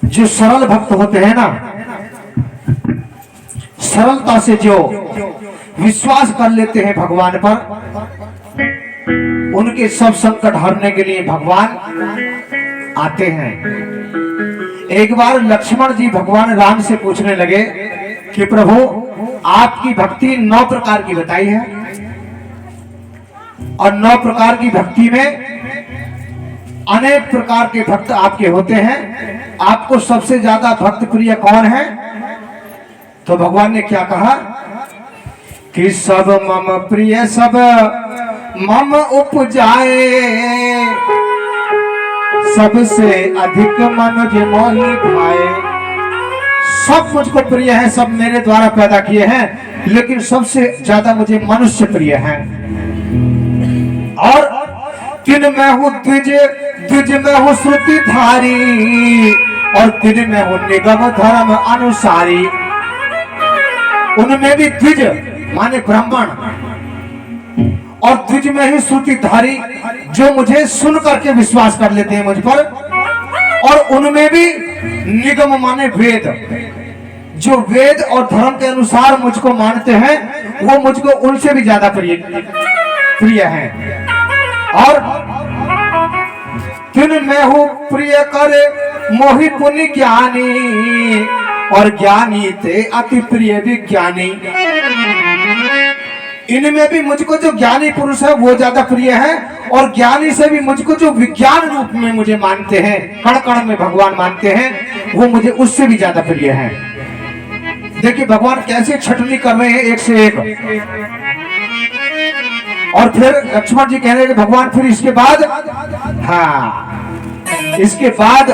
जो सरल भक्त होते हैं ना, सरलता से जो विश्वास कर लेते हैं भगवान पर, उनके सब संकट हरने के लिए भगवान आते हैं। एक बार लक्ष्मण जी भगवान राम से पूछने लगे कि प्रभु आपकी भक्ति 9 प्रकार की बताई है, और 9 प्रकार की भक्ति में अनेक प्रकार के भक्त आपके होते हैं, आपको सबसे ज्यादा भक्त प्रिय कौन है? तो भगवान ने क्या कहा कि सब मम प्रिय सब मम उपजाए, सबसे अधिक मनुज मोहि भाए। सब मुझको प्रिय है, सब मेरे द्वारा पैदा किए हैं, लेकिन सबसे ज्यादा मुझे मनुष्य प्रिय है। और दिन में हूँ द्विज, द्विज में हूँ श्रुति धारी, और दिन में हूँ निगम धर्म अनुसारी। उनमें भी द्विज माने ब्राह्मण, और द्विज में ही श्रुति धारी, जो मुझे सुन करके विश्वास कर लेते हैं मुझ पर, और उनमें भी निगम माने वेद, जो वेद और धर्म के अनुसार मुझको मानते हैं, वो मुझको उनसे भी ज्यादा प्रिय है। और दिन में हूँ प्रिय करे मोहि पुनि ज्ञानी, और ज्ञानी ते अति प्रिय विज्ञानी। इनमें भी मुझको जो ज्ञानी पुरुष है वो ज्यादा प्रिय है, और ज्ञानी से भी मुझको जो विज्ञान रूप में मुझे मानते हैं, कण कण में भगवान मानते हैं, वो मुझे उससे भी ज्यादा प्रिय है। देखिए भगवान कैसे छटनी कर रहे हैं एक से एक। और फिर लक्ष्मण जी कह रहे हैं कि भगवान फिर इसके बाद, हाँ इसके बाद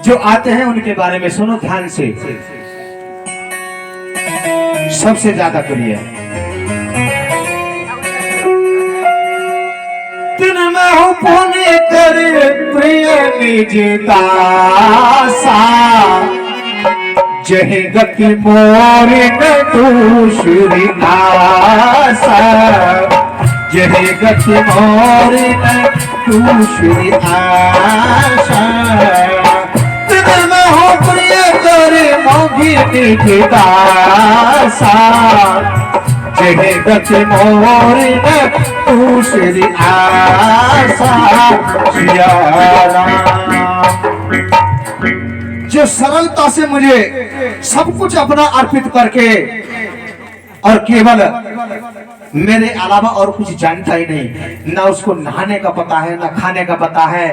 जो आते हैं उनके बारे में सुनो ध्यान से। सबसे ज्यादा प्रिय दिन में हूँ पुण्य करे प्रिय निज दासा, जही गति मोरी न दूसरी आशा, जही गति मोरी न दूसरी आशा। दिन में हूँ प्रिय करे मोगी निज दासा, जही गति मोरी न दूसरी आशा। जो सरलता से मुझे सब कुछ अपना अर्पित करके, और केवल मेरे अलावा और कुछ जानता ही नहीं, ना उसको नहाने का पता है, ना खाने का पता है,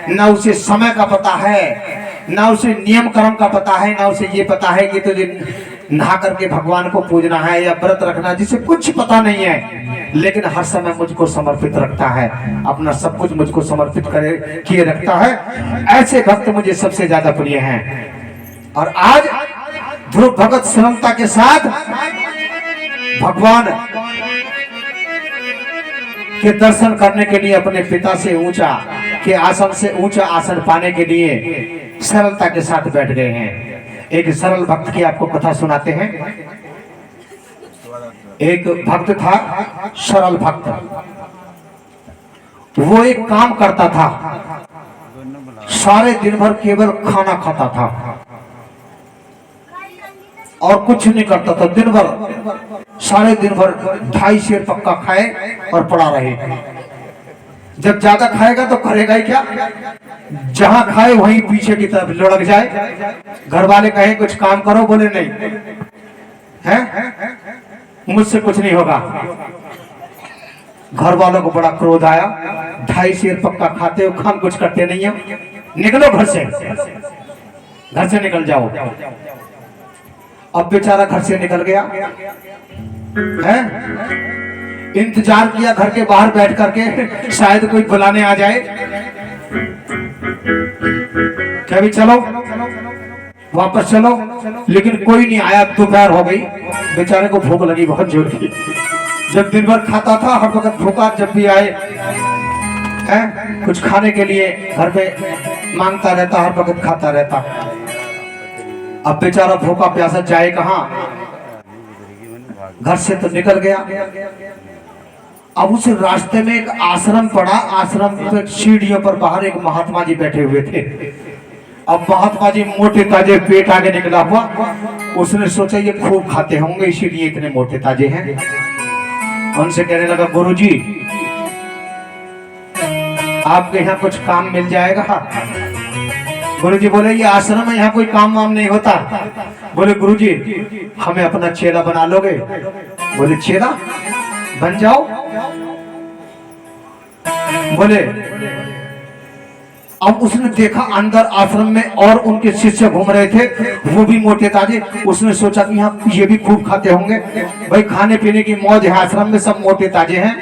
ना उसे समय का पता है, ना उसे नियम कर्म का पता है, ना उसे ये पता है कि तुझे नहा करके भगवान को पूजना है या व्रत रखना, जिसे कुछ पता नहीं है, लेकिन हर समय मुझको समर्पित रखता है, अपना सब कुछ मुझको समर्पित करे किए रखता है। ऐसे भक्त मुझे सबसे ज्यादा प्रिय हैं। और आज ध्रुव भगत सरलता के साथ भगवान के दर्शन करने के लिए अपने पिता से ऊंचा के आसन से ऊंचा आसन पाने के लिए सरलता के साथ बैठ गए हैं। एक सरल भक्त की आपको कथा सुनाते हैं। एक भक्त था, सरल भक्त। वो एक काम करता था, सारे दिन भर केवल खाना खाता था और कुछ नहीं करता था। दिन भर सारे दिन भर 2.5 शेर पक्का खाए और पड़ा रहे। जब ज्यादा खाएगा तो करेगा ही क्या, जहां खाए वहीं पीछे की तरफ लुढ़क जाए। घर वाले कहे कुछ काम करो, बोले नहीं है, मुझसे कुछ नहीं होगा। घर वालों को बड़ा क्रोध आया, 2.5 शेर पक्का खाते हो, काम कुछ करते नहीं हो, निकलो घर से निकल जाओ। अब बेचारा घर से निकल गया है, इंतजार किया घर के बाहर बैठ करके, शायद कोई बुलाने आ जाए, क्या भी चलो वापस चलो, लेकिन कोई नहीं आया। दोपहर हो गई, बेचारे को भूख लगी बहुत जोर की। जब दिन भर खाता था, हर वक्त भूखा, जब भी आए है कुछ खाने के लिए घर पे मांगता रहता, हर वक्त खाता रहता। अब बेचारा भूखा प्यासा जाए कहाँ, घर से तो निकल गया। अब उस रास्ते में एक आश्रम पड़ा, आश्रम पे सीढ़ियों पर बाहर एक महात्मा जी बैठे हुए थे। अब बहुत बाजी मोटे ताजे पेट आगे निकला हुआ, उसने सोचा ये खूब खाते होंगे इसीलिए इतने मोटे ताजे हैं। उनसे कहने लगा गुरुजी आपके यहाँ कुछ काम मिल जाएगा। गुरुजी बोले ये आश्रम में यहाँ कोई काम वाम नहीं होता। बोले गुरुजी हमें अपना चेला बना लोगे? बोले चेला बन जाओ। बोले अब उसने देखा अंदर आश्रम में और उनके शिष्य घूम रहे थे, वो भी मोटे ताजे। उसने सोचा कि यहाँ ये भी खूब खाते होंगे, भाई खाने पीने की मौज है आश्रम में, सब मोटे ताजे हैं।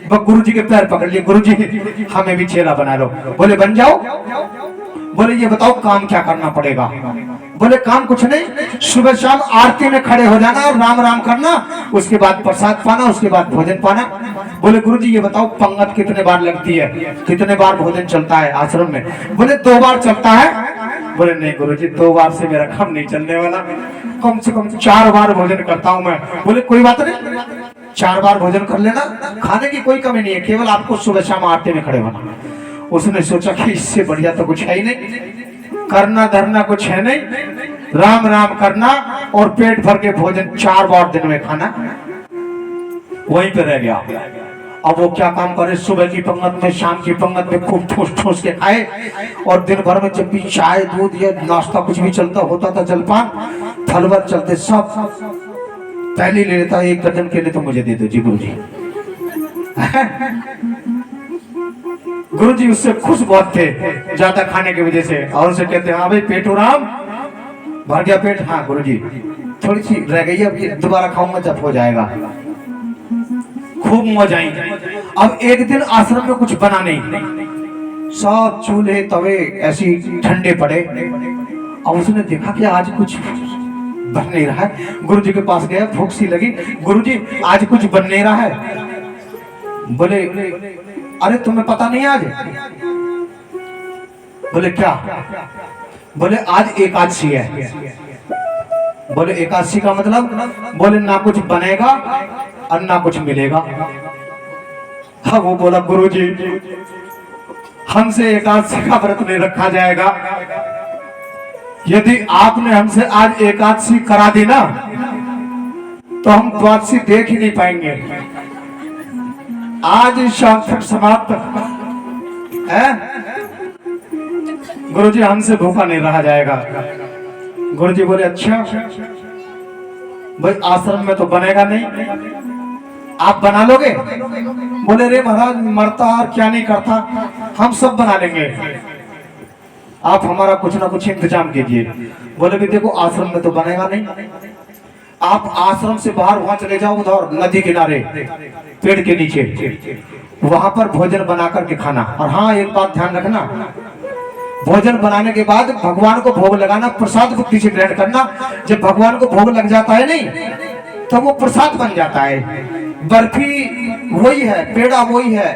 गुरु जी के पैर पकड़ लिए, गुरु जी हमें भी चेला बना लो। बोले बन जाओ। बोले ये बताओ काम क्या करना पड़ेगा? बोले काम कुछ नहीं, सुबह शाम आरती में खड़े हो जाना और राम राम करना, उसके बाद प्रसाद पाना, उसके बाद भोजन पाना। बोले गुरुजी ये बताओ पंगत कितने बार लगती है, कितने बार भोजन चलता है आश्रम में? बोले 2 बार चलता है। बोले नहीं गुरुजी 2 बार से मेरा काम नहीं चलने वाला, कम से कम 4 बार भोजन करता हूँ मैं। बोले कोई बात नहीं, 4 बार भोजन कर लेना, खाने की कोई कमी नहीं है, केवल आपको सुबह शाम आरती में खड़े होना। उसने सोचा कि इससे बढ़िया तो कुछ है ही नहीं, करना धरना कुछ है नहीं, राम राम करना और पेट भर के भोजन 4 बार दिन में खाना। वहीं पे रह गया। अब वो क्या काम करे, सुबह की पंगत में शाम की पंगत में खूब ठूस ठूस के खाए, और दिन भर में जब भी चाय दूध या नाश्ता कुछ भी चलता होता था, जलपान फलवत चलते, सब पहले ले लेता। 1 दर्जन केले तो मुझे दे दो जी गुरु जी। गुरु जी उससे खुश बहुत थे ज्यादा खाने की वजह से, और उसे कहते हैं हाँ भाई पेटू राम भर गया पेट? हाँ गुरु जी थोड़ी सी रह गई, अब दोबारा खाऊंगा जब हो जाएगा। खूब मौज आई। अब एक दिन आश्रम में कुछ बना नहीं, सब चूल्हे तवे ऐसी ठंडे पड़े। अब उसने देखा कि आज कुछ बन नहीं रहा है। गुरु जी के पास गया, भूख सी लगी, गुरु जी आज कुछ बन नहीं रहा है। बोले अरे तुम्हें पता नहीं आज? बोले क्या? बोले आज एकादशी है। बोले एकादशी का मतलब? बोले ना कुछ बनेगा और ना कुछ मिलेगा। हाँ वो बोला गुरुजी हमसे एकादशी का व्रत नहीं रखा जाएगा, यदि आपने हमसे आज एकादशी करा दी ना तो हम द्वादशी देख ही नहीं पाएंगे। आज शाम तक समाप्त है। गुरुजी हमसे भूखा नहीं रहा जाएगा। गुरुजी बोले अच्छा भाई आश्रम में तो बनेगा नहीं, आप बना लोगे? बोले रे महाराज मरता और क्या नहीं करता, हम सब बना लेंगे, आप हमारा कुछ ना कुछ इंतजाम कीजिए। बोले भी देखो आश्रम में तो बनेगा नहीं, आप आश्रम से बाहर वहां चले जाओ, उधर नदी किनारे पेड़ के नीचे, वहां पर भोजन बना करके खाना। और हाँ एक बात ध्यान रखना, भोजन बनाने के बाद भगवान को भोग लगाना, प्रसाद बुद्धि से ग्रहण करना। जब भगवान को भोग लग जाता है नहीं तो वो प्रसाद बन जाता है। बर्फी वही है, पेड़ा वही है,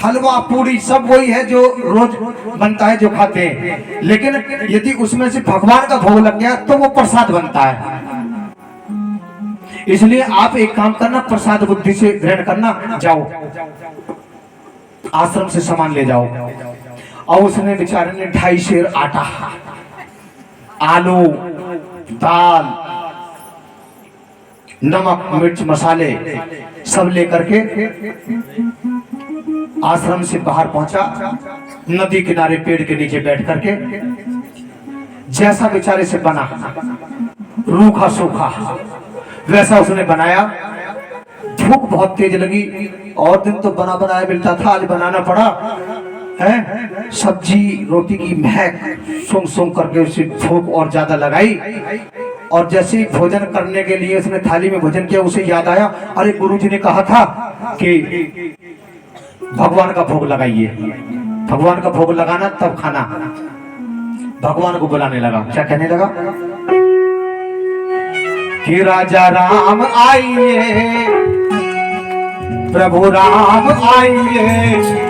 हलवा पूरी सब वही है जो रोज बनता है जो खाते हैं, लेकिन यदि उसमें से भगवान का भोग लग गया तो वो प्रसाद बनता है। इसलिए आप एक काम करना, प्रसाद बुद्धि से ग्रहण करना, जाओ आश्रम से सामान ले जाओ। और उसने बेचारे ने 2.5 सेर आटा, आलू, दाल, नमक मिर्च मसाले सब लेकर के आश्रम से बाहर पहुंचा। नदी किनारे पेड़ के नीचे बैठ करके जैसा बेचारे से बना रूखा सूखा वैसा उसने बनाया। भूख बहुत तेज लगी, और दिन तो बना बनाया मिलता था, आज बनाना पड़ा है। सब्जी रोटी की महक सूंघ सूंघ करके उसे भूख और ज्यादा लगाई। और जैसे ही भोजन करने के लिए उसने थाली में भोजन किया, उसे याद आया अरे गुरुजी ने कहा था कि भगवान का भोग लगाइए, भगवान का भोग लगाना तब खाना। भगवान को बुलाने लगा। क्या कहने लगा कि राजा राम आइए, प्रभु राम आइए,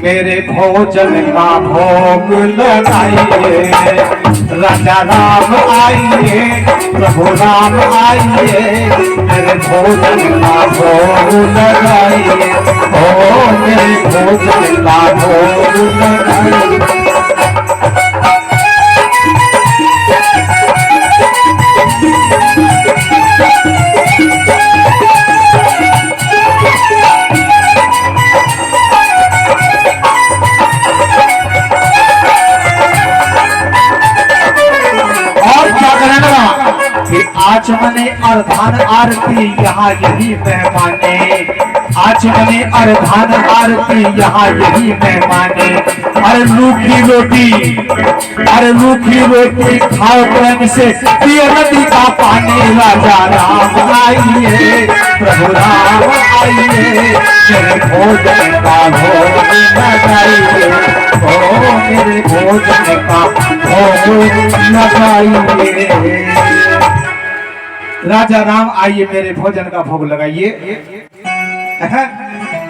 मेरे भोजन का भोग लगाइए। राजा राम आइए, प्रभु राम आइए, मेरे भोजन का भोग लगाइए। ओ मेरे भोजन का भोग लगाइए। आचमने अर्धान आरती यहाँ यही मेहमाने, आचमने अर्धान आरती यहाँ यही मेहमाने। अरे रूखी रोटी, अरे रूखी रोटी खाओ प्रेम से, पियो नदी का पानी। राजा राम आइए, प्रभु राम आइए, मेरे भोजन का भोग लगाइए, ओ मेरे भोजन का भोग लगाइए। राजा राम आइए, मेरे भोजन का भोग लगाइए।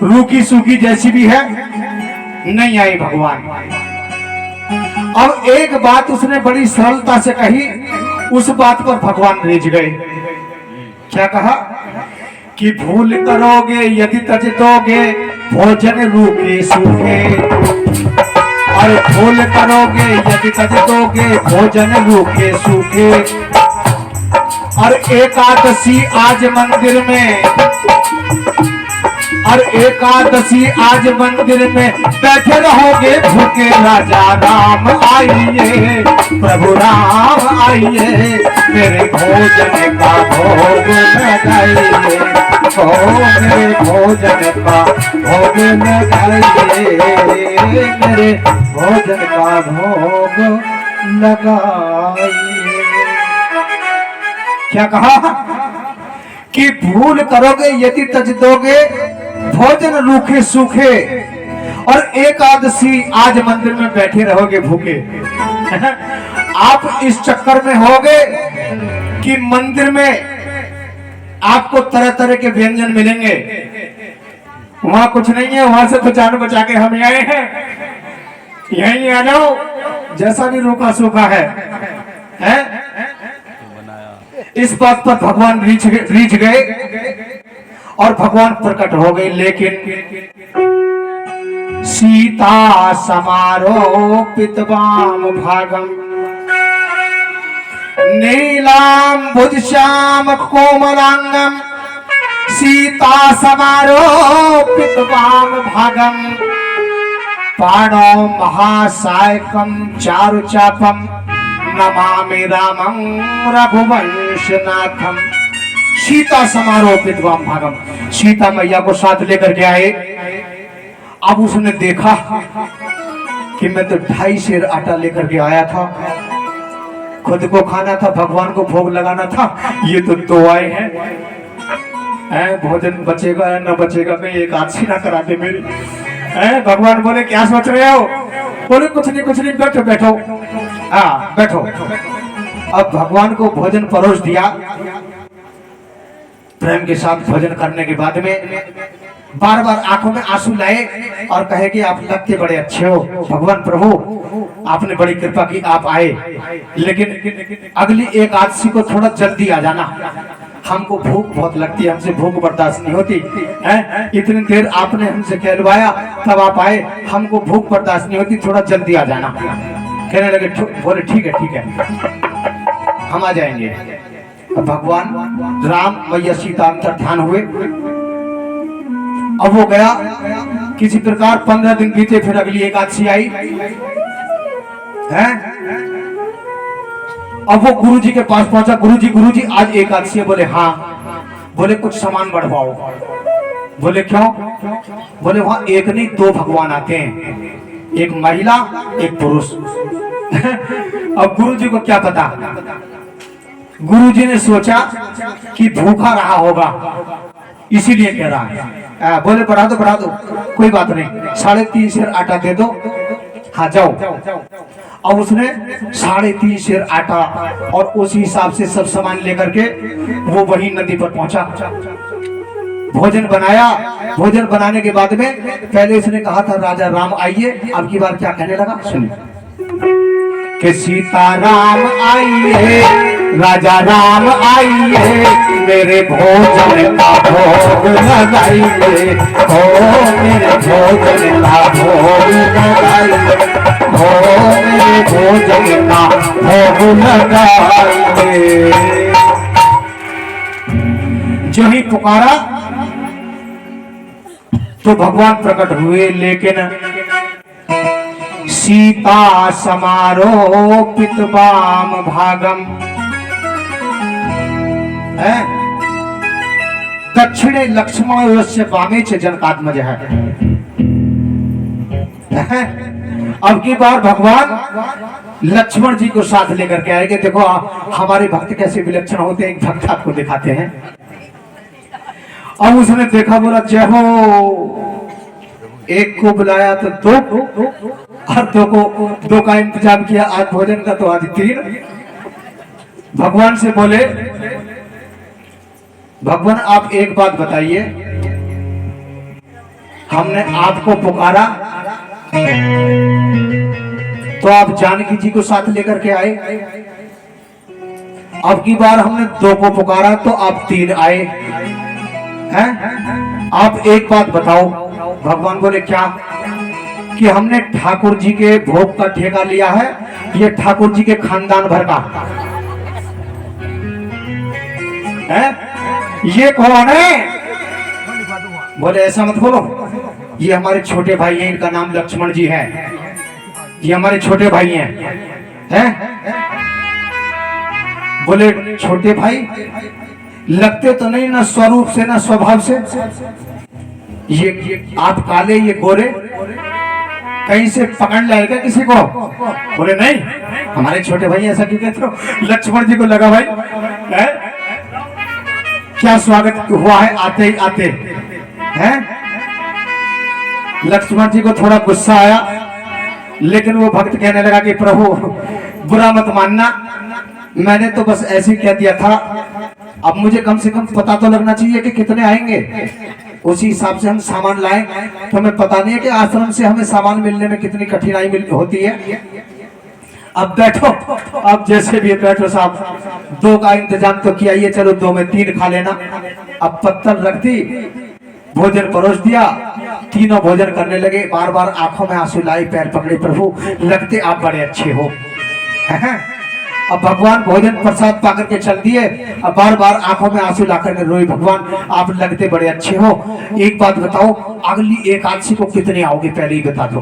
रूखी सूखी जैसी भी है, नहीं आई भगवान। अब एक बात उसने बड़ी सरलता से कही, उस बात पर भगवान रिझ गए। क्या कहा कि भूल करोगे यदि तज दोगे भोजन रूखे सूखे, और भूल करोगे यदि तज दोगे भोजन रूखे सूखे। और एकादशी आज मंदिर में, और एकादशी आज मंदिर में बैठे रहोगे भूखे। राजा राम आइए, प्रभु राम आइए, मेरे भोजन का भोग लगाइए, ओ मेरे भोजन का भोग लगाइए, मेरे भोजन का भोग लगाइए। क्या कहा कि भूल करोगे यदि तज दोगे भोजन रूखे सूखे, और एकादशी आज मंदिर में बैठे रहोगे भूखे। आप इस चक्कर में होगे कि मंदिर में आपको तरह तरह के व्यंजन मिलेंगे, वहां कुछ नहीं है, वहां से तो जान बचा के हम आए हैं, यहीं आ जाओ, जैसा भी रूखा सूखा है? इस बात पर भगवान रीझ गए और भगवान प्रकट हो गए। लेकिन सीता समारोपित वाम भागम, नीलाम भुजश्याम कोमलांगम, सीता समारोपित वाम भागम, पाणौ महासायकम चारुचापम, नमामि रामं रघुवंशनाथम। सीता समारोपित वाम भागम, सीता मैया को साथ लेकर के आए। अब उसने देखा कि मैं तो 2.5 सेर आटा लेकर के आया था, खुद को खाना था, भगवान को भोग लगाना था, ये तो 2 आए हैं। भोजन बचेगा या न बचेगा, मैं एक आदसी ना करा दे मेरी। भगवान बोले क्या सोच रहे हो? बोले कुछ नहीं, बैठो बैठो, हाँ बैठो। अब भगवान को भोजन परोस दिया। प्रेम के साथ भोजन करने के बाद में बार बार आंखों में आंसू लाए और कहे कि आप लगते बड़े अच्छे हो भगवान प्रभु, आपने बड़ी कृपा की, आप आए, लेकिन अगली एकादशी को थोड़ा जल्दी आ जाना, हमको भूख बहुत लगती है, हमसे भूख बर्दाश्त नहीं होती है। इतनी देर आपने हमसे कहलवाया तब आप आए, हमको भूख बर्दाश्त नहीं होती, थोड़ा जल्दी आ जाना। कहने लगे, बोले ठीक है, हम आ जाएंगे। अब भगवान राम मैया सीता अंतर ध्यान हुए। अब वो गया, किसी प्रकार 15 दिन बीते, फिर अगली एकादशी आई है। अब वो गुरुजी के पास पहुंचा, गुरुजी आज एकादशी है। बोले हाँ। बोले कुछ सामान बढ़वाओ। बोले क्यों? बोले वहां एक नहीं 2 भगवान आते हैं, एक महिला एक पुरुष। अब गुरुजी को क्या पता, गुरुजी ने सोचा कि भूखा रहा होगा इसीलिए कह रहा है। बोले बढ़ा दो, कोई बात नहीं, 3.5 सेर आटा दे दो, हाँ जाओ। अब उसने 3.5 सेर आटा और उसी हिसाब से सब सामान लेकर के वो वही नदी पर पहुंचा, भोजन बनाया। भोजन बनाने के बाद में पहले इसने कहा था राजा राम आइए, अब की बार क्या कहने लगा सुनिए कि सीताराम आइए, राजा राम आइए, मेरे भोजन का भोग लगाइए, हो मेरे भोजन का भोग लगाइए, हो मेरे भोजन का भोग लगाइए। जो ही पुकारा तो भगवान प्रकट हुए, लेकिन सीता समारोपित वाम भागम, है दक्षिणे लक्ष्मण से वामे च जनकात्मज है। अब की बार भगवान लक्ष्मण जी को साथ लेकर के आएंगे। देखो हमारे भक्त कैसे विलक्षण होते हैं, एक भक्त आपको दिखाते हैं। अब उसने देखा, बोला जय हो, एक को बुलाया तो दो और दो का इंतजाम किया, आज भोजन का तो आज 3। भगवान से बोले, भगवान आप एक बात बताइए, हमने आपको पुकारा तो आप जानकी जी को साथ लेकर के आए, अब की बार हमने 2 को पुकारा तो आप 3 आए हैं। आप एक बात बताओ। भगवान बोले क्या? कि हमने ठाकुर जी के भोग का ठेका लिया है, ये ठाकुर जी के खानदान भर का है। ये कौन है? बोले ऐसा मत बोलो, ये हमारे छोटे भाई हैं, इनका नाम लक्ष्मण जी है, ये हमारे छोटे भाई हैं। बोले छोटे भाई लगते तो नहीं, ना स्वरूप से ना स्वभाव से, ये आप काले, ये गोरे, कहीं से पकड़ लाएगा किसी को? बोले नहीं, हमारे छोटे भाई। ऐसा क्यों कहते हो? लक्ष्मण जी को लगा भाई है? क्या स्वागत हुआ है आते ही आते हैं। लक्ष्मण जी को थोड़ा गुस्सा आया, लेकिन वो भक्त कहने लगा कि प्रभु बुरा मत मानना, मैंने तो बस ऐसे कह दिया था, अब मुझे कम से कम पता तो लगना चाहिए कि कितने आएंगे, उसी हिसाब से हम सामान लाएं। तो हमें पता नहीं है कि आश्रम से हमें सामान मिलने में कितनी कठिनाई होती है। अब बैठो, अब जैसे भी बैठो साहब, 2 का इंतजाम तो किया, ये चलो 2 में 3 खा लेना। अब पत्थर रख दी, भोजन परोस दिया, तीनों भोजन करने लगे। बार बार आंखों में आंसू लाई, पैर पकड़े, प्रभु लगते आप बड़े अच्छे हो। अब भगवान भोजन प्रसाद पाकर के चल दिए, अब बार बार आंखों में आंसू लाकर के रोई, भगवान आप लगते बड़े अच्छे हो, एक बात बताओ, अगली एकादशी को कितने आओगे पहले ही बता दो,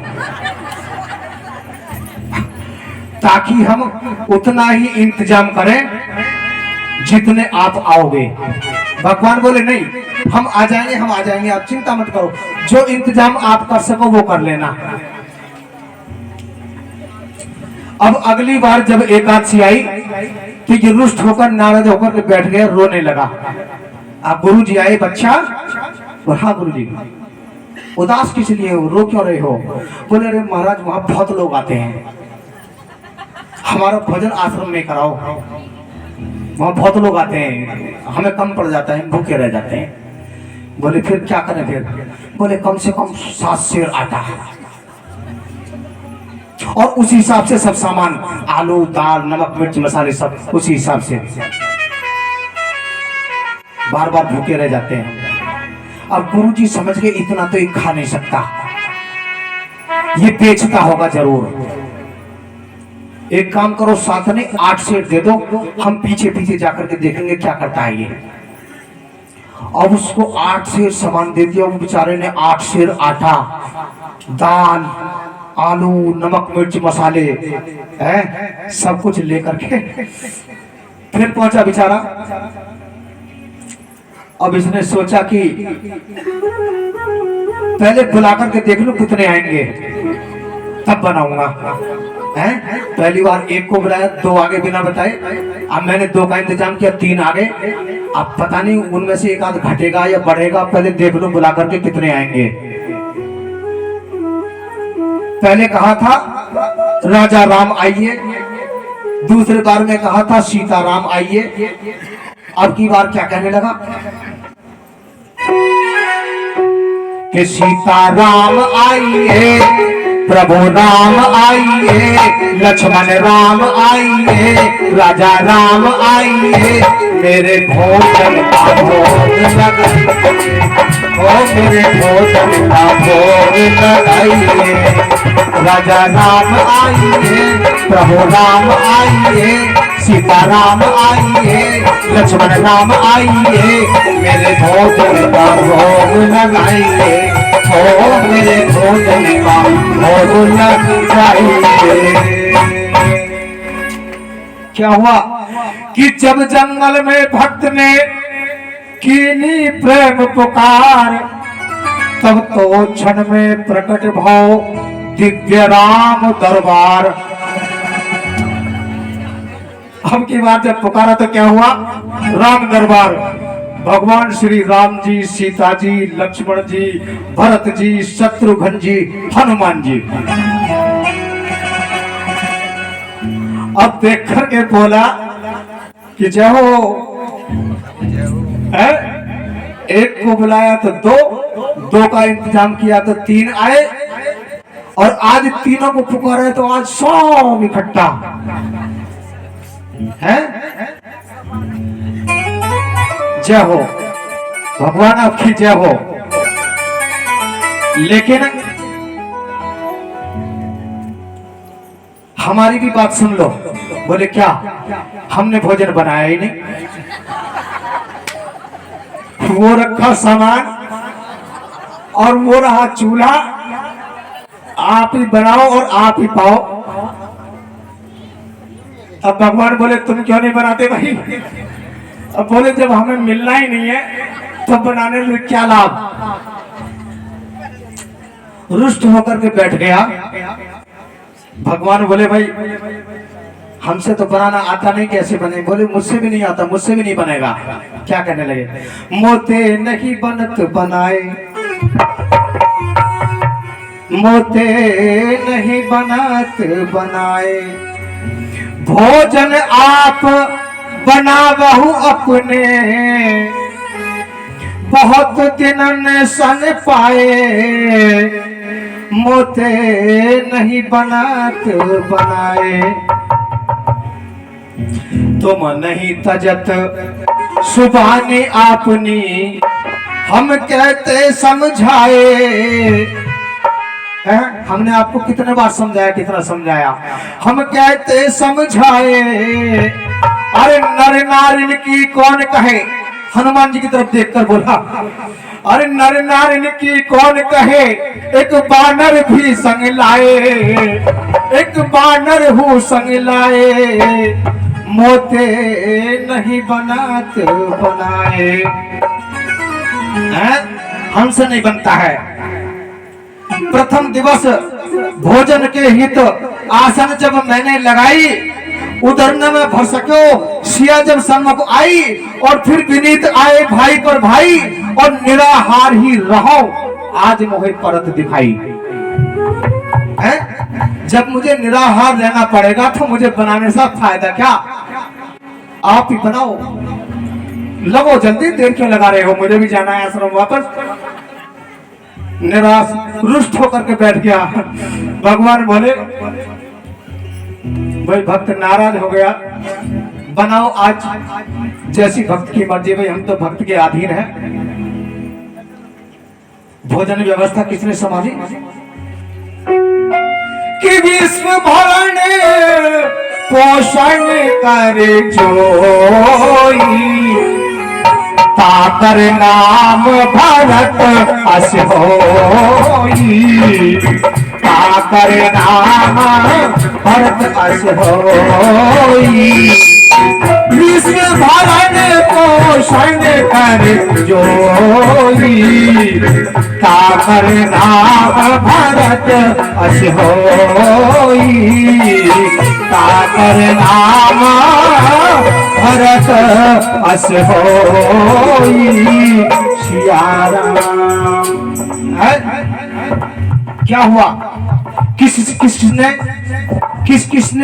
ताकि हम उतना ही इंतजाम करें जितने आप आओगे। भगवान बोले नहीं, हम आ जाएंगे, आप चिंता मत करो, जो इंतजाम आप कर सको वो कर लेना। अब अगली बार जब एकादशी आई तो ये रुष्ट होकर, नाराज होकर के बैठ गया, रोने लगा। अब गुरु जी आए, बच्चा, हाँ गुरु जी, उदास किस लिए हो, रो क्यों रहे हो? बोले अरे महाराज वहां बहुत लोग आते हैं, हमारा भोजन आश्रम में कराओ, वहां बहुत लोग आते हैं, हमें कम पड़ जाता है, भूखे रह जाते हैं। बोले फिर क्या करें? फिर बोले कम से कम 7 सेर आटा, और उसी हिसाब से सब सामान, आलू, दाल, नमक, मिर्च, मसाले, सब उसी हिसाब से। बार बार भूखे रह जाते हैं। अब गुरुजी समझ गए इतना तो ये खा नहीं सकता, ये बेचता होगा जरूर। एक काम करो, साथ में 8 सेर दे दो, हम पीछे पीछे जाकर के देखेंगे क्या करता है ये। अब उसको 8 सेर सामान दे दिया, वो बेचारे ने 8 सेर आटा, दाल, आलू, नमक, मिर्च, मसाले हैं, सब कुछ लेकर के फिर पहुंचा बेचारा। अब इसने सोचा कि पहले बुलाकर के देख लो कितने आएंगे, तब बनाऊंगा। हैं? पहली बार 1 को बुलाया, 2 आगे बिना बताए। अब मैंने 2 का इंतजाम किया, 3 आगे। अब पता नहीं उनमें से एक आध घटेगा या बढ़ेगा, पहले देख लो बुला करके कितने आएंगे। पहले कहा था राजा राम आइए, दूसरे बार में कहा था सीता राम आइए, अब की बार क्या कहने लगा कि सीता राम आइए, प्रभु राम आइए, लक्ष्मण राम आइए, राजा राम आइए, मेरे भोजन का भोग लगाइए, ओ मेरे भोजन का भोग लगाइए। राजा राम आइए, प्रभु राम आइए, सीता राम आइए, लक्ष्मण राम आइए, मेरे भोजन का भोग लगाइए, ओ मेरे भोजन का भोग लगाइए। क्या हुआ? कि जब जंगल में भक्त ने कीनी प्रेम पुकार, तब तो क्षण में प्रकट भाव दिव्य राम दरबार। अब की बात जब पुकारा तो क्या हुआ? राम दरबार। भगवान श्री राम जी, सीता जी, लक्ष्मण जी, भरत जी, शत्रुघ्न जी, हनुमान जी। अब देख करके बोला कि जय हो। एक को बुलाया तो दो का इंतजाम किया तो 3 आए, और आज तीनों को पुकारे तो आज 100 इकट्ठा है। जय हो भगवान, आपकी जय हो। लेकिन हमारी भी बात सुन लो। बोले क्या? हमने भोजन बनाया ही नहीं, वो रखा सामान और वो रहा चूल्हा, आप ही बनाओ और आप ही पाओ। अब भगवान बोले तुम क्यों नहीं बनाते भाई? अब बोले जब हमें मिलना ही नहीं है तो बनाने में क्या लाभ? रुष्ट होकर के बैठ गया। भगवान बोले भाई हमसे तो बनाना आता नहीं, कैसे बने? बोले मुझसे भी नहीं आता, मुझसे भी नहीं बनेगा। क्या कहने लगे? मोते नहीं बनत बनाए, मोते नहीं बनत बनाए, भोजन आप बनावहु अपने, बहुत दिनन संग पाए, मोते नहीं बनत बनाए। तुम नहीं तजत सुबानी आपनी, हम कहते समझाए। हमने आपको कितने बार समझाया, कितना समझाया? हम कहते समझाए। अरे नर नारिन की कौन कहे? हनुमान जी की तरफ देखकर बोला, अरे नर नारिन की कौन कहे, एक बानर भी संग लाए, एक बानर हूँ संग लाए, मोते नहीं बनात बनाए। हमसे नहीं बनता है। प्रथम दिवस भोजन के हित आसन जब मैंने लगाई, उधर न में भर सको, सिया जब सम्मुख आई, और फिर विनीत आए भाई पर भाई, और निराहार ही रहो, आज मोहे परत दिखाई। जब मुझे निराहार रहना पड़ेगा तो मुझे बनाने से फायदा क्या? आप ही बनाओ, लगो जल्दी, देर क्यों लगा रहे हो? मुझे भी जाना है आश्रम वापस। निराश रुष्ट होकर के बैठ गया। भगवान बोले भाई भक्त नाराज हो गया, बनाओ आज जैसी भक्त की मर्जी। भाई हम तो भक्त के अधीन हैं। भोजन व्यवस्था किसने संभाली? कि विश्व भरण पोषण कर जोई, ताकर नाम भरत अस होई, ताकर नाम भरत अस होई, विश्व भरण पोषण कर जोई, ताकर नाम भरत अस होई, ताकर नाम भरत अस होई। सिया राम। क्या हुआ? किसने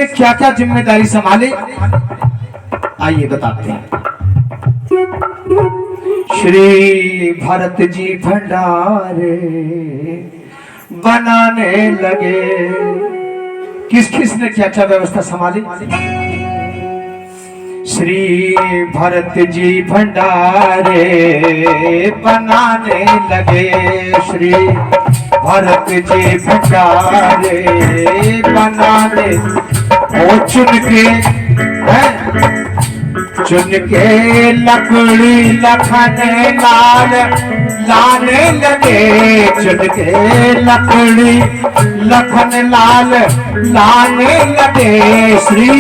क्या क्या जिम्मेदारी संभाली? आइए बताते हैं। श्री भरत जी भंडारे बनाने लगे। किसने क्या क्या व्यवस्था संभाली? श्री भरत जी भंडारे बनाने लगे। श्री भरत जी भंडारे बनाने, ओ चुन के लकड़ी लखन लाल लाने लगे। चुन के लकड़ी लखन लाल लाने लगे। श्री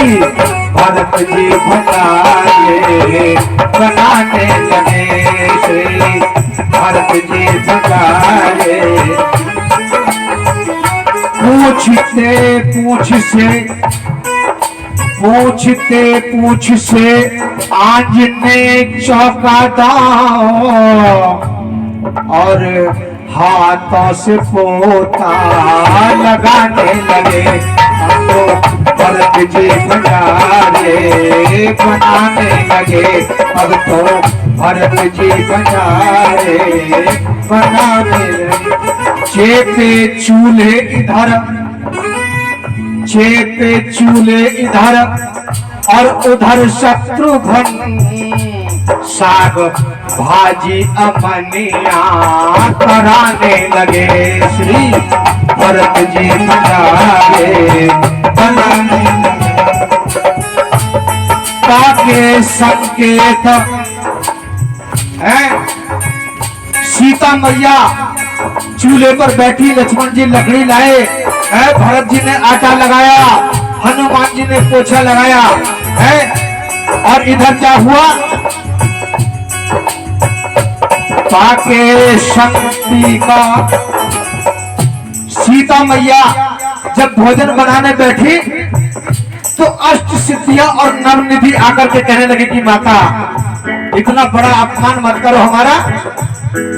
भरत जी भंडारे बनाने लगे श्री भरत जी भंडारे। पूछते पूछ से आंजने चौकाता और हाथों से पोता लगाने लगे। तो भरत जी भंडारे बनाने लगे। अब तो भरत जी भंडारे बनाने लगे। चेपे चूल्हे इधर और उधर शत्रुघ्न साग भाजी अमनिया कराने लगे श्री भरत जी भंडारे बनाने लगे। संकेत है सीता मैया चूल्हे पर बैठी, लक्ष्मण जी लकड़ी लाए, भरत जी ने आटा लगाया, हनुमान जी ने पोछा लगाया है। और इधर क्या हुआ, पाके शक्ति का सीता मैया जब भोजन बनाने बैठी तो अष्ट सिद्धियां और नवनिधि आकर के कहने लगे कि माता इतना बड़ा अपमान मत करो हमारा,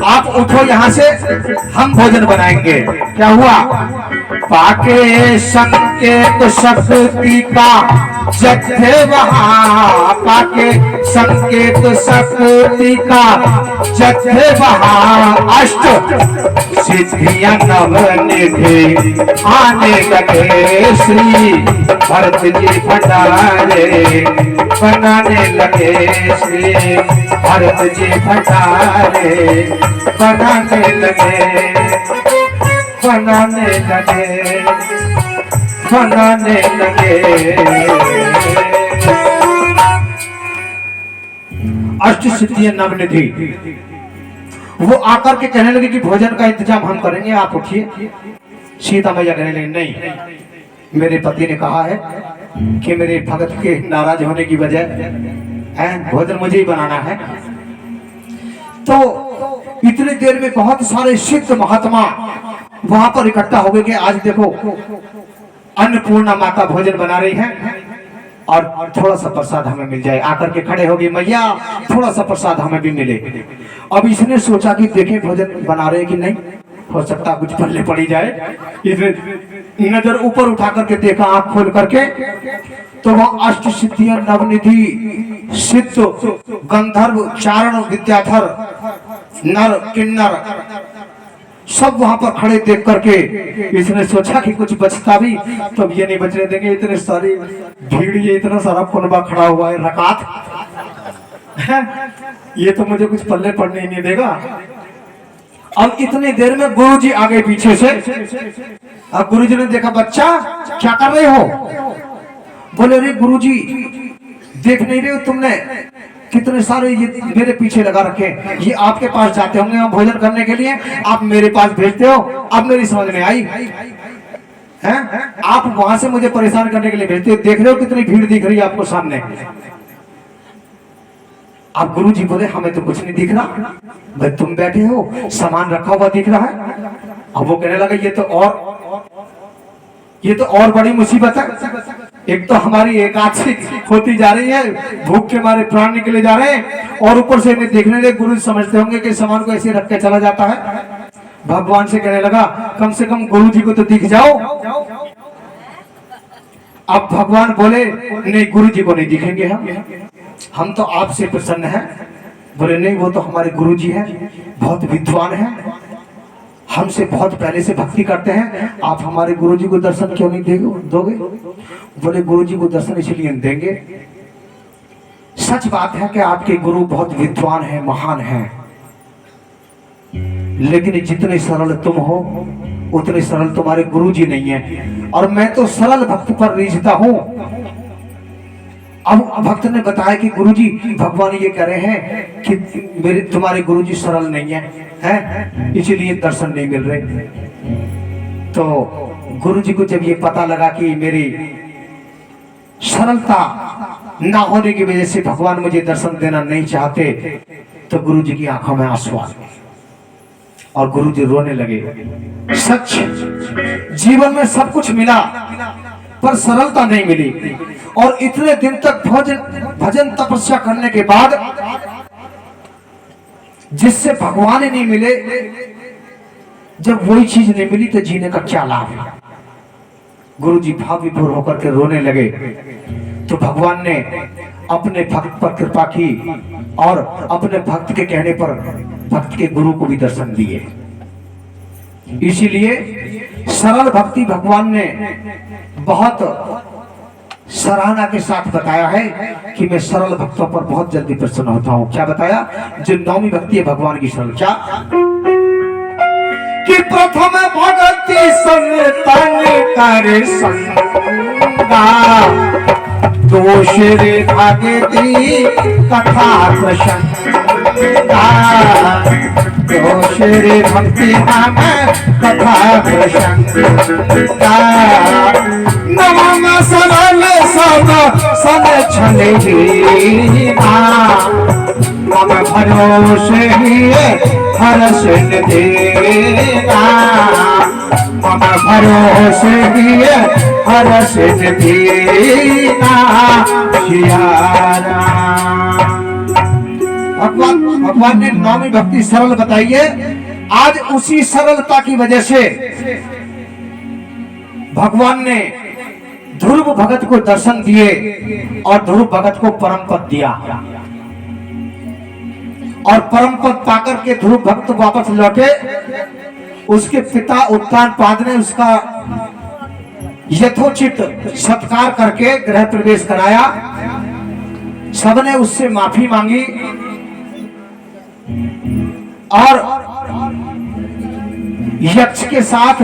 आप उठो यहाँ से, हम भोजन बनाएंगे। क्या हुआ, पाके संकेत शक्ति का जब थे वहां, पाके संकेत शक्ति का जब थे वहां, अष्ट सिद्धियां नवनिधि आने लगे श्री भरत जी भंडारे बनाने लगे। श्री भरत जी भंडारे बनाने लगे, बनाने लगे, बनाने लगे। अष्ट सिद्धियां नवनिधि वो आकर के कहने लगे कि भोजन का इंतजाम हम करेंगे, आप उठिए। सीता मैया कहने लगी नहीं, मेरे पति ने कहा है कि मेरे भगत के नाराज होने की वजह भोजन मुझे ही बनाना है। तो इतनी देर में बहुत सारे सिद्ध महात्मा वहां पर इकट्ठा हो गए कि आज देखो अन्नपूर्णा माता भोजन बना रही है और थोड़ा सा प्रसाद हमें मिल जाए। आकर के खड़े हो गए, मैया थोड़ा सा प्रसाद हमें भी मिले। अब इसने सोचा कि देखें भोजन बना रहे कि नहीं, हो सकता कुछ पल्ले पड़ी जाए। इसने नजर ऊपर उठा करके देखा, आंख खोल करके, तो वह अष्ट सिद्धियां नवनिधि सिद्ध गंधर्व चारण विद्याधर नर किन्नर सब वहां पर खड़े देख करके इसने सोचा कि कुछ बचता भी तो अब ये नहीं बचने देंगे। इतने सारी भीड़, ये इतना सारा कुनबा खड़ा हुआ है, रकात ये तो मुझे कुछ पल्ले पड़ने ही नहीं देगा। अब इतनी देर में गुरुजी आ गए पीछे से। अब गुरुजी ने देखा, बच्चा क्या कर रहे हो? बोले रे गुरुजी, देख नहीं रहे हो तुमने कितने सारे ये मेरे पीछे लगा रखे, ये आपके पास जाते होंगे हम भोजन करने के लिए, आप मेरे पास भेजते हो। अब मेरी समझ में आई है, आप वहां से मुझे परेशान करने के लिए भेजते हो। देख रहे हो कितनी भीड़ दिख रही है आपको सामने। अब गुरुजी बोले हमें तो कुछ नहीं दिख रहा, भाई तुम बैठे हो, सामान रखा हुआ दिख रहा है। अब वो कहने लगा ये तो और बड़ी मुसीबत है। एक तो हमारी एकादशी होती जा रही है, भूख के मारे प्राण निकले जा रहे हैं, और ऊपर से हमें देखने लगे गुरु समझते होंगे कि सामान को ऐसे रख के चला जाता है। भगवान से कहने लगा कम से कम गुरु जी को तो दिख जाओ। अब भगवान बोले नहीं, गुरु जी को नहीं दिखेंगे हम तो आपसे प्रसन्न हैं। बोले नहीं, वो तो हमारे गुरु जी हैं, बहुत विद्वान हैं, हमसे बहुत पहले से भक्ति करते हैं, आप हमारे गुरुजी को दर्शन क्यों नहीं दोगे? बोले गुरुजी को दर्शन इसलिए देंगे, सच बात है कि आपके गुरु बहुत विद्वान हैं, महान हैं, लेकिन जितने सरल तुम हो उतने सरल तुम्हारे गुरुजी नहीं है, और मैं तो सरल भक्त पर रीझता हूं। अब भक्त ने बताया कि गुरुजी भगवान ये कह रहे हैं कि मेरे तुम्हारे गुरुजी सरल नहीं है, इसीलिए दर्शन नहीं मिल रहे। तो गुरुजी को जब ये पता लगा कि मेरी सरलता ना होने की वजह से भगवान मुझे दर्शन देना नहीं चाहते। तो गुरु जी की आंखों में आंसू आ गए और गुरु जी रोने लगे। सच, जीवन में सब कुछ मिला पर सरलता नहीं मिली। और इतने दिन तक भजन तपस्या करने के बाद जिससे भगवान ही नहीं मिले, जब वही चीज नहीं मिली तो जीने का क्या लाभ है। गुरु जी भाव विभोर होकर के रोने लगे। तो भगवान ने अपने भक्त पर कृपा की और अपने भक्त के कहने पर भक्त के गुरु को भी दर्शन दिए। इसीलिए सरल भक्ति भगवान ने बहुत सराहना के साथ बताया है कि मैं सरल भक्तों पर बहुत जल्दी प्रसन्न होता हूं। क्या बताया? जो नौवीं भक्ति है भगवान की सरल, क्या कि प्रथम भक्ति संतन कर संगा, दोष रे भागती कथा प्रसंगा, दोष रे भक्ति नाम कथा प्रसंगा, नवम सरल सब सन छले मम भरोसे हर्ष देना, मम भरोसे हर्ष देना। भगवान ने नौवीं भक्ति सरल बताई है। आज उसी सरलता की वजह से भगवान ने ध्रुव भगत को दर्शन दिए और ध्रुव भगत को परम पद दिया। और परम पद पाकर के ध्रुव भक्त वापस लौटे। उसके पिता उत्तानपाद ने उसका यथोचित सत्कार करके गृह प्रवेश कराया। सबने उससे माफी मांगी और यक्ष के साथ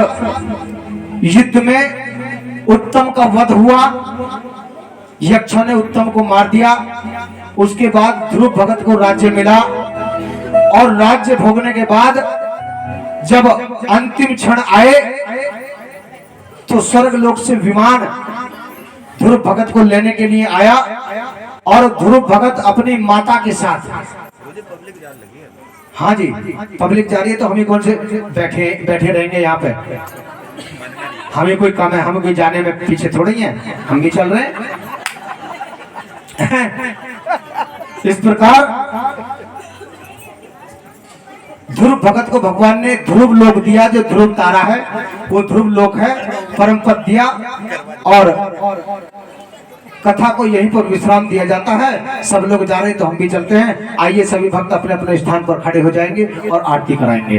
युद्ध में उत्तम का वध हुआ। यक्ष ने उत्तम को मार दिया। उसके बाद ध्रुव भगत को राज्य मिला और राज्य भोगने के बाद जब अंतिम क्षण आए तो स्वर्ग लोक से विमान ध्रुव भगत को लेने के लिए आया और ध्रुव भगत अपनी माता के साथ, हाँ जी पब्लिक जा रही है तो हम ही कौन से बैठे रहेंगे यहाँ पे। हमें कोई कम है, हमें कोई जाने में पीछे थोड़ी है, हम भी चल रहे हैं। इस प्रकार ध्रुव भगत को भगवान ने ध्रुव लोक दिया। जो ध्रुव तारा है वो ध्रुव लोक है, परम पद दिया और कथा को यहीं पर विश्राम दिया जाता है। सब लोग जा रहे हैं तो हम भी चलते हैं। आइए सभी भक्त अपने अपने स्थान पर खड़े हो जाएंगे और आरती कराएंगे।